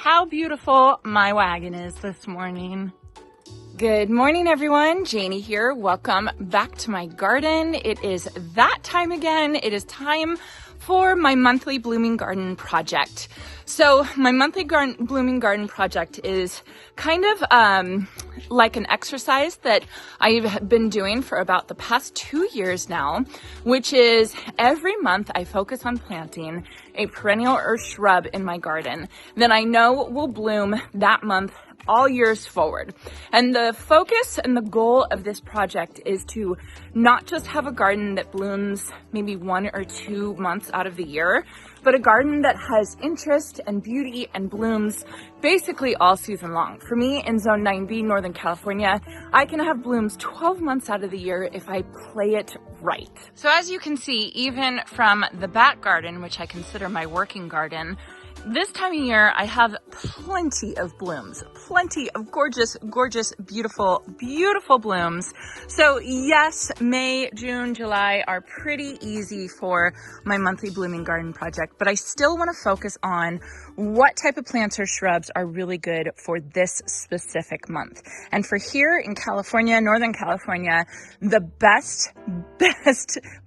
how beautiful my wagon is this morning. Good morning, everyone. Janie here. Welcome back to my garden. It is that time again. It is time for my monthly blooming garden project. So my monthly blooming garden project is kind of like an exercise that I've been doing for about the past 2 years now, which is every month I focus on planting a perennial or shrub in my garden that I know will bloom that month all years forward. And the focus and the goal of this project is to not just have a garden that blooms maybe 1 or 2 months out of the year, but a garden that has interest and beauty and blooms basically all season long. For me, in Zone 9B, Northern California, I can have blooms 12 months out of the year if I play it right. So as you can see, even from the back garden, which I consider my working garden, this time of year, I have plenty of blooms, plenty of gorgeous, gorgeous, beautiful, beautiful blooms. So yes, May, June, July are pretty easy for my monthly blooming garden project, but I still want to focus on what type of plants or shrubs are really good for this specific month. And for here in California, Northern California, the best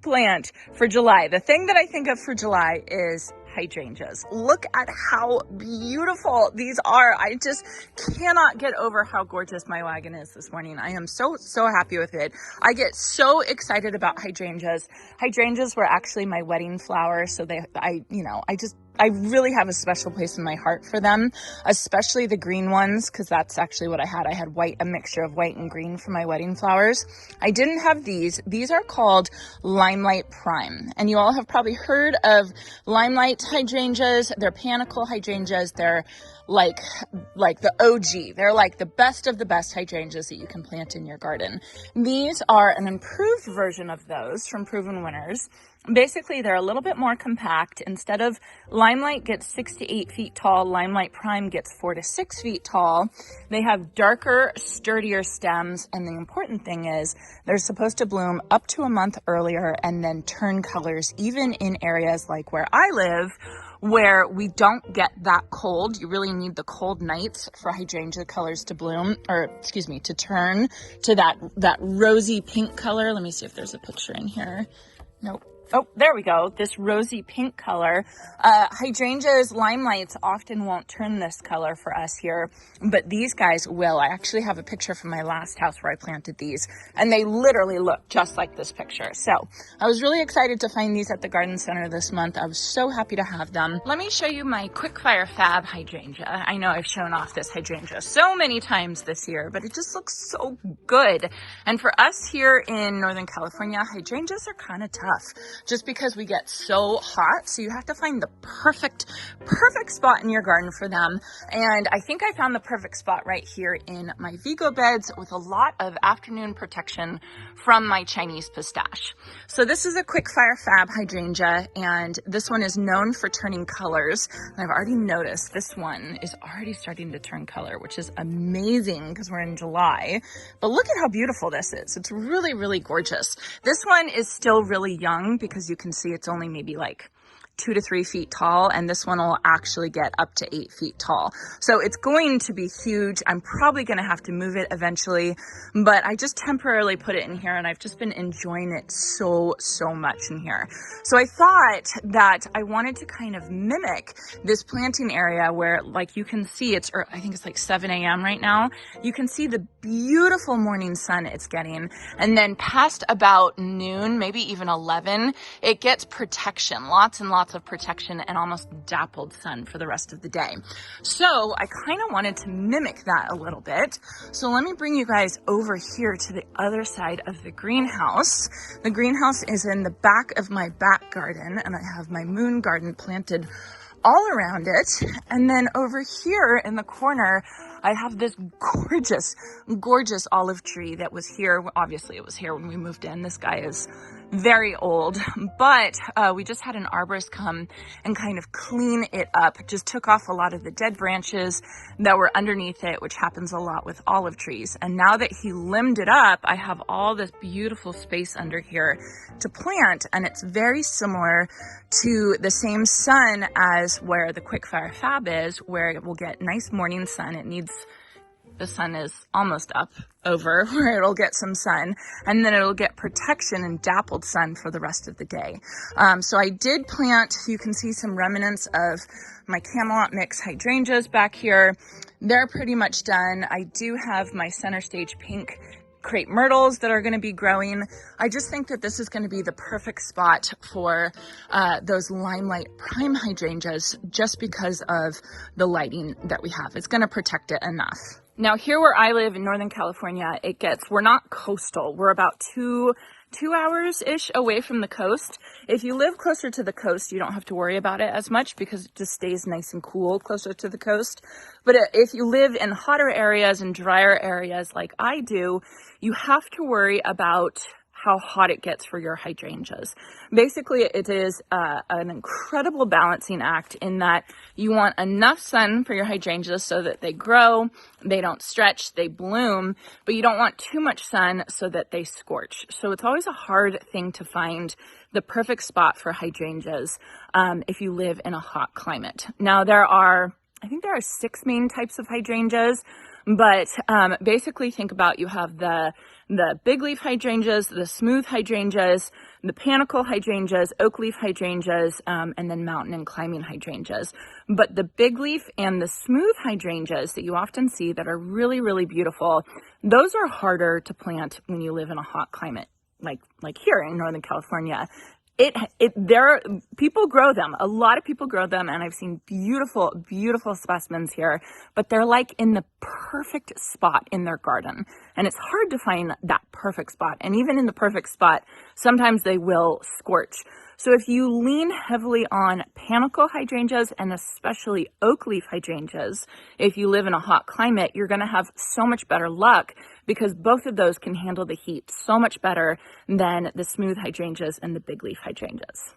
plant for July, the thing that I think of for July is hydrangeas. Look at how beautiful these are. I just cannot get over how gorgeous my wagon is this morning. I am so happy with it. I get so excited about hydrangeas. Hydrangeas were actually my wedding flower, so I really have a special place in my heart for them, especially the green ones, because that's actually what I had. I had a mixture of white and green for my wedding flowers. I didn't have these. These are called Limelight Prime, and you all have probably heard of Limelight hydrangeas. They're panicle hydrangeas. They're like the OG. They're like the best of the best hydrangeas that you can plant in your garden. These are an improved version of those from Proven Winners. Basically, they're a little bit more compact. Instead of Limelight gets 6 to 8 feet tall, Limelight Prime gets 4 to 6 feet tall. They have darker, sturdier stems, and the important thing is they're supposed to bloom up to a month earlier and then turn colors, even in areas like where I live, where we don't get that cold. You really need the cold nights for hydrangea colors to bloom, to turn to that rosy pink color. Let me see if there's a picture in here. Nope. Oh, there we go. This rosy pink color. Hydrangeas, limelights often won't turn this color for us here, but these guys will. I actually have a picture from my last house where I planted these, and they literally look just like this picture. So I was really excited to find these at the garden center this month. I was so happy to have them. Let me show you my Quickfire Fab hydrangea. I know I've shown off this hydrangea so many times this year, but it just looks so good. And for us here in Northern California, hydrangeas are kind of tough, just because we get so hot. So you have to find the perfect spot in your garden for them. And I think I found the perfect spot right here in my Vigo beds with a lot of afternoon protection from my Chinese pistache. So this is a Quickfire Fab hydrangea, and this one is known for turning colors. And I've already noticed this one is already starting to turn color, which is amazing because we're in July. But look at how beautiful this is. It's really, really gorgeous. This one is still really young because you can see it's only maybe like 2 to 3 feet tall, and this one will actually get up to 8 feet tall. So it's going to be huge. I'm probably going to have to move it eventually, but I just temporarily put it in here, and I've just been enjoying it so much in here. So I thought that I wanted to kind of mimic this planting area where, like, you can see I think it's like 7 a.m. right now. You can see the beautiful morning sun it's getting, and then past about noon, maybe even 11, it gets protection, lots and lots of protection and almost dappled sun for the rest of the day. So I kind of wanted to mimic that a little bit. So let me bring you guys over here to the other side of the greenhouse. The greenhouse is in the back of my back garden, and I have my moon garden planted all around it. And then over here in the corner, I have this gorgeous olive tree that was here. Obviously it was here when we moved in. This guy is very old, but we just had an arborist come and kind of clean it up. Just took off a lot of the dead branches that were underneath it, which happens a lot with olive trees. And now that he limbed it up, I have all this beautiful space under here to plant, and it's very similar to the same sun as where the Quickfire Fab is, where it will get nice morning sun. The sun is almost up over where it'll get some sun, and then it'll get protection and dappled sun for the rest of the day. So I did plant, you can see some remnants of my Camelot Mix hydrangeas back here. They're pretty much done. I do have my center stage pink crepe myrtles that are going to be growing. I just think that this is going to be the perfect spot for those Limelight Prime hydrangeas just because of the lighting that we have. It's going to protect it enough. Now here where I live in Northern California, we're not coastal. We're about two hours-ish away from the coast. If you live closer to the coast, you don't have to worry about it as much because it just stays nice and cool closer to the coast. But if you live in hotter areas and drier areas like I do, you have to worry about how hot it gets for your hydrangeas. Basically, it is an incredible balancing act in that you want enough sun for your hydrangeas so that they grow, they don't stretch, they bloom, but you don't want too much sun so that they scorch. So it's always a hard thing to find the perfect spot for hydrangeas if you live in a hot climate. Now I think there are 6 main types of hydrangeas, but basically think about, you have the big leaf hydrangeas, the smooth hydrangeas, the panicle hydrangeas, oak leaf hydrangeas, and then mountain and climbing hydrangeas. But the big leaf and the smooth hydrangeas that you often see that are really, really beautiful, those are harder to plant when you live in a hot climate like here in Northern California. People grow them. A lot of people grow them, and I've seen beautiful, beautiful specimens here, but they're like in the perfect spot in their garden. And it's hard to find that perfect spot. And even in the perfect spot, sometimes they will scorch. So if you lean heavily on panicle hydrangeas and especially oak leaf hydrangeas, if you live in a hot climate, you're going to have so much better luck because both of those can handle the heat so much better than the smooth hydrangeas and the big leaf hydrangeas.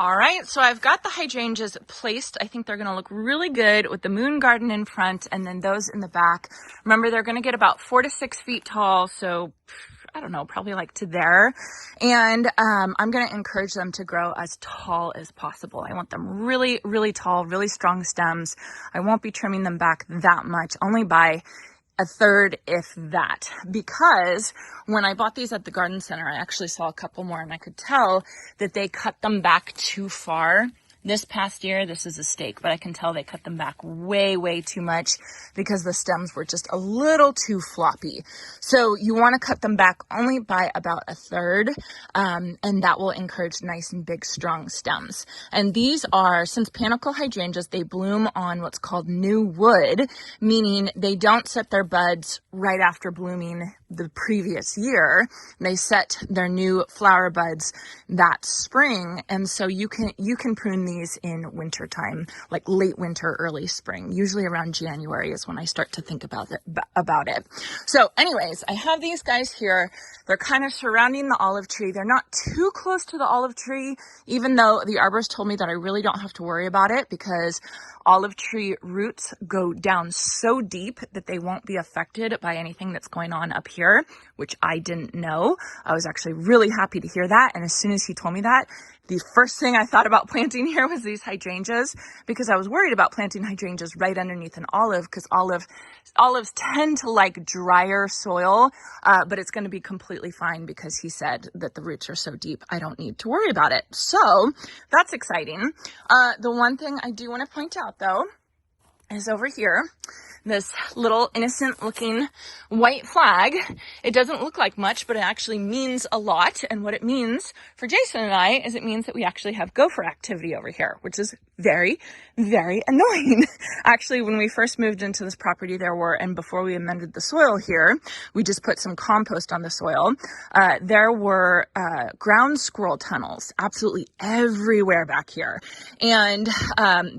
All right, so I've got the hydrangeas placed. I think they're gonna look really good with the moon garden in front and then those in the back. Remember, they're gonna get about 4 to 6 feet tall, so I don't know, probably like to there. And I'm gonna encourage them to grow as tall as possible. I want them really, really tall, really strong stems. I won't be trimming them back that much, only by 1/3, if that, because when I bought these at the garden center, I actually saw a couple more and I could tell that they cut them back too far. This past year, this is a stake, but I can tell they cut them back way, way too much because the stems were just a little too floppy. So you want to cut them back only by about 1/3, and that will encourage nice and big, strong stems. And these are, since panicle hydrangeas, they bloom on what's called new wood, meaning they don't set their buds right after blooming the previous year. They set their new flower buds that spring, and so you can prune these in winter time, like late winter, early spring. Usually around January is when I start to think about it. So anyways, I have these guys here. They're kind of surrounding the olive tree. They're not too close to the olive tree, even though the arborist told me that I really don't have to worry about it because olive tree roots go down so deep that they won't be affected by anything that's going on up here, which I didn't know. I was actually really happy to hear that. And as soon as he told me that, the first thing I thought about planting here was these hydrangeas, because I was worried about planting hydrangeas right underneath an olive, because olives tend to like drier soil, but it's going to be completely fine because he said that the roots are so deep, I don't need to worry about it. So that's exciting. The one thing I do want to point out though is over here, this little innocent looking white flag. It doesn't look like much, but it actually means a lot. And what it means for Jason and I is it means that we actually have gopher activity over here, which is very, very annoying. Actually, when we first moved into this property, and before we amended the soil here, we just put some compost on the soil. There were ground squirrel tunnels absolutely everywhere back here. And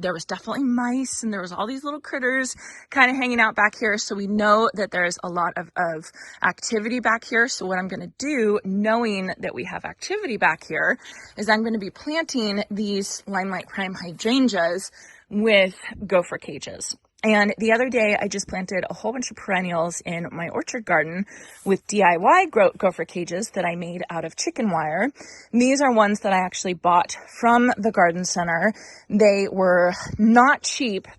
there was definitely mice, and there was all these little critters kind of hanging out back here. So we know that there's a lot of activity back here. So what I'm going to do, knowing that we have activity back here, is I'm going to be planting these Limelight Prime hydrangeas with gopher cages. And the other day, I just planted a whole bunch of perennials in my orchard garden with DIY gopher cages that I made out of chicken wire. These are ones that I actually bought from the garden center. They were not cheap,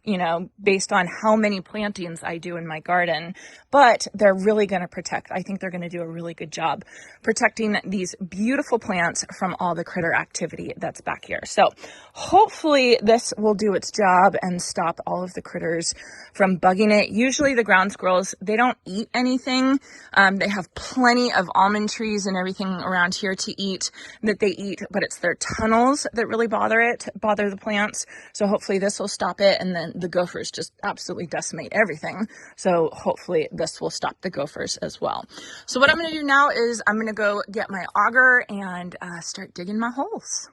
based on how many plantings I do in my garden, but they're really going to protect. I think they're going to do a really good job protecting these beautiful plants from all the critter activity that's back here. So hopefully this will do its job and stop all of the critters from bugging it. Usually the ground squirrels, they don't eat anything. They have plenty of almond trees and everything around here to eat that they eat, but it's their tunnels that really bother the plants. So hopefully this will stop it. And then the gophers just absolutely decimate everything. So hopefully this will stop the gophers as well. So what I'm going to do now is I'm going to go get my auger and start digging my holes.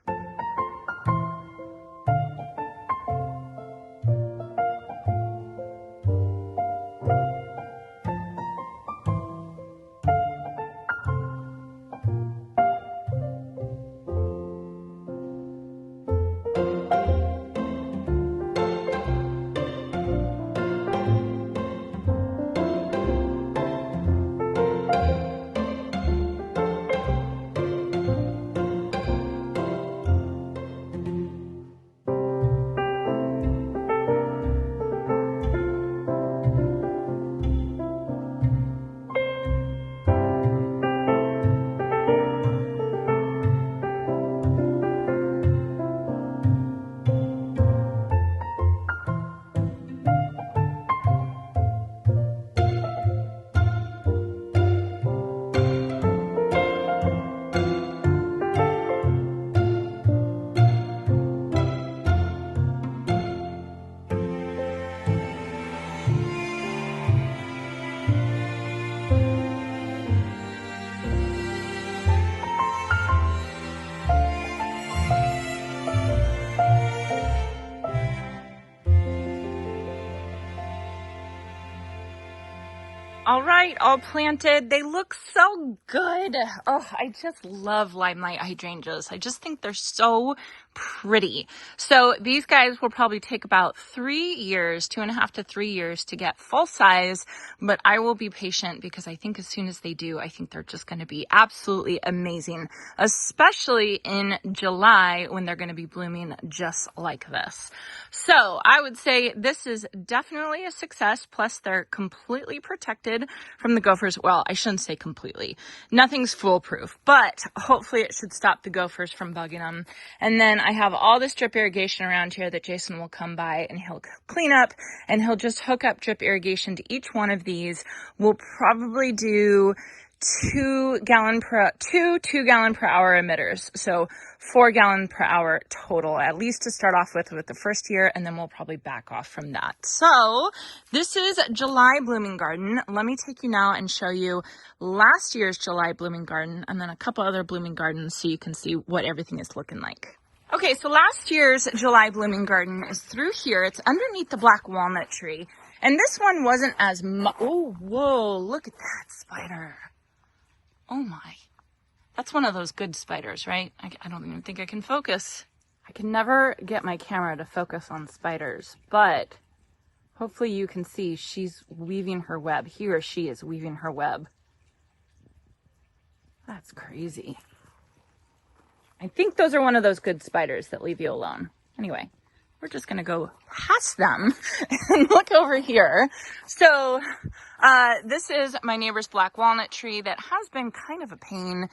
All right, all planted. They look so good. Oh, I just love Limelight hydrangeas. I just think they're so pretty. So these guys will probably take about 3 years, 2.5 to 3 years to get full size, but I will be patient because I think as soon as they do, I think they're just going to be absolutely amazing, especially in July when they're going to be blooming just like this. So I would say this is definitely a success. Plus they're completely protected from the gophers. Well, I shouldn't say completely. Nothing's foolproof, but hopefully it should stop the gophers from bugging them. And then I have all this drip irrigation around here that Jason will come by and he'll clean up, and he'll just hook up drip irrigation to each one of these. We'll probably do 2 gallon per hour emitters. So 4 gallon per hour total, at least to start off with the first year, and then we'll probably back off from that. So this is July blooming garden. Let me take you now and show you last year's July blooming garden and then a couple other blooming gardens so you can see what everything is looking like. Okay, so last year's July blooming garden is through here. It's underneath the black walnut tree. And this one wasn't as oh, whoa, look at that spider. Oh my. That's one of those good spiders, right? I don't even think I can focus. I can never get my camera to focus on spiders, but hopefully you can see she's weaving her web. He or she is weaving her web. That's crazy. I think those are one of those good spiders that leave you alone. Anyway, we're just gonna go past them and look over here. So this is my neighbor's black walnut tree that has been kind of a pain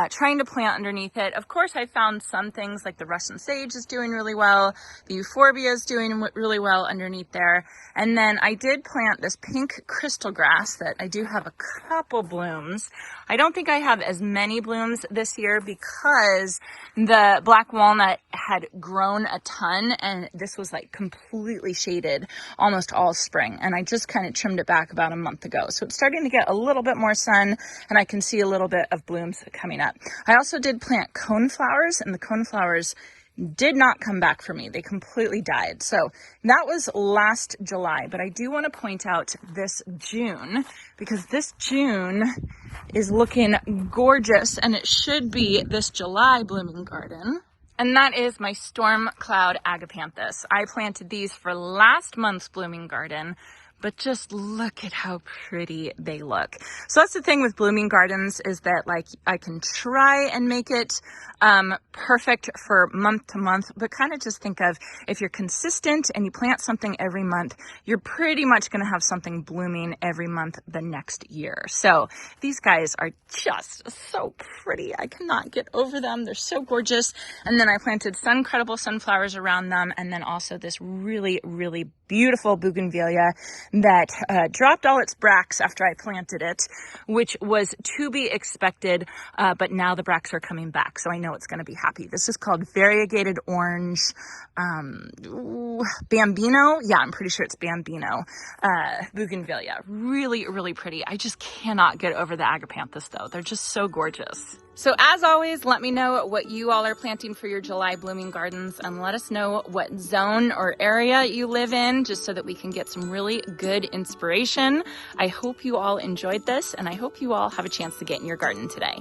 trying to plant underneath it. Of course, I found some things like the Russian sage is doing really well. The euphorbia is doing really well underneath there. And then I did plant this pink crystal grass that I do have a couple blooms. I don't think I have as many blooms this year because the black walnut had grown a ton and this was like completely shaded almost all spring. And I just kind of trimmed it back about a month ago. So it's starting to get a little bit more sun and I can see a little bit of blooms coming up. I also did plant coneflowers and the coneflowers did not come back for me. They completely died. So that was last July, but I do want to point out this June because this June is looking gorgeous and it should be this July blooming garden. And that is my storm cloud agapanthus. I planted these for last month's blooming garden, but just look at how pretty they look. So that's the thing with blooming gardens is that like I can try and make it perfect for month to month, but kind of just think of if you're consistent and you plant something every month, you're pretty much going to have something blooming every month the next year. So these guys are just so pretty. I cannot get over them. They're so gorgeous. And then I planted sun-credible sunflowers around them. And then also this really, really beautiful bougainvillea that dropped all its bracts after I planted it, which was to be expected, but now the bracts are coming back, so I know it's going to be happy. This is called variegated orange bambino. Yeah, I'm pretty sure it's bambino bougainvillea. Really, really pretty. I just cannot get over the agapanthus though. They're just so gorgeous. So as always, let me know what you all are planting for your July blooming gardens and let us know what zone or area you live in just so that we can get some really good inspiration. I hope you all enjoyed this and I hope you all have a chance to get in your garden today.